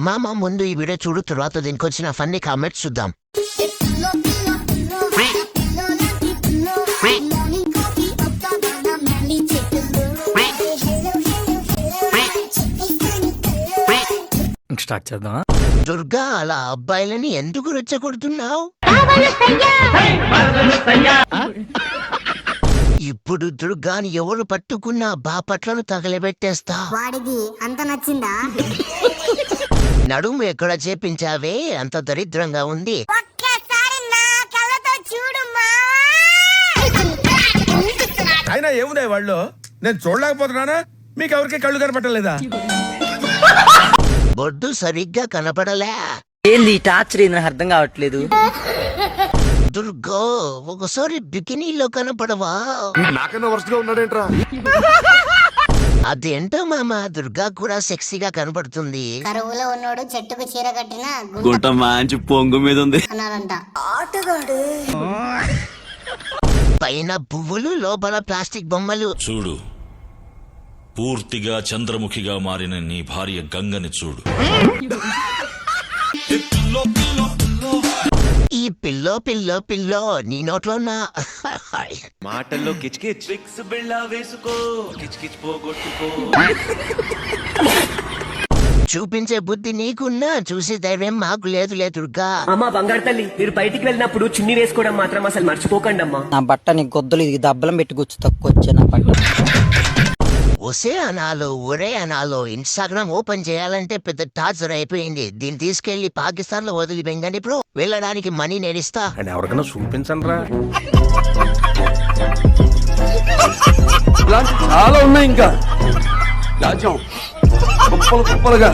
మామ ముందు ఈ వీడియో చూడు, తర్వాత దీనికి వచ్చిన ఫన్నీ కామెంట్స్ చూద్దాం. స్టార్ట్ చేద్దాం. దుర్గా, అలా అబ్బాయిలని ఎందుకు రెచ్చగొడుతున్నావు? ఇప్పుడు దుర్గాని ఎవరు పట్టుకున్నా బాపట్లను తగలబెట్టేస్తా. వాడికి అంత నచ్చిందా? నడుము ఎక్కడ చేపించావే, అంత దరిద్రంగా ఉంది. ఒక్కసారి నా కళ్ళతో చూడు అయినా ఏముంది వాళ్ళు, నేను చూడలేకపోతున్నానా? మీకు ఎవరికి కళ్ళు కనపట్టలేదా? బొడ్డు సరిగ్గా కనపడలే. ఏంది టార్చర్? ఏంది నాకు అర్థం కావట్లేదు. దుర్గా, ఒకసారి బికినీలో కనపడవా? నాకన్నా వరస్ట్ గా ఉన్నాడేంట్రా? అదేంటో మామ, దుర్గా కూడా సెక్సీగా కనపడుతుంది. కరువులో ఉన్నోడు చెట్టుకు చీర కట్టిన గుంట మంచి పొంగు మీద ఉంది అన్నారంట. పైన పువ్వులు, లోపల ప్లాస్టిక్ బొమ్మలు. చూడు, పూర్తిగా చంద్రముఖిగా మారిన నీ భార్య గంగని చూడు. ఈ పిల్లో పిల్లో పిల్లో నీ నోట్లోనా? మాటల్లో కిచకిచ్ ఫిక్స్ బిళ్ళ వేసుకో, కిచకిచ్ పోగొట్టుకో. చూపించే బుద్ధి నీకున్నా, చూసే ధైర్యం మాకు లేదులే దుర్గా. అమ్మా బంగారు తల్లి, మీరు బయటికి వెళ్ళినప్పుడు చున్నీ వేసుకోవడం మాత్రం అసలు మర్చిపోకండి అమ్మా. నా బట్ట నీ గొద్దలు ఇది దబ్బలం పెట్టి గుచ్చు తక్కువ వచ్చా నా బట్ట. ఒసే అనాలో, ఒరే అనాలో ఇన్స్టాగ్రామ్ ఓపెన్ చేయాలంటే పెద్ద టార్చర్ అయిపోయింది. దీన్ని తీసుకెళ్లి పాకిస్తాన్ లో వదిలి వెంగండి బ్రో, వెళ్ళడానికి మనీ నేనిస్తా. ఎవరికైనా చూపించండి రా. చాలా ఉన్నాయి ఇంకా రాజ్యం కుప్పలు కుప్పలుగా.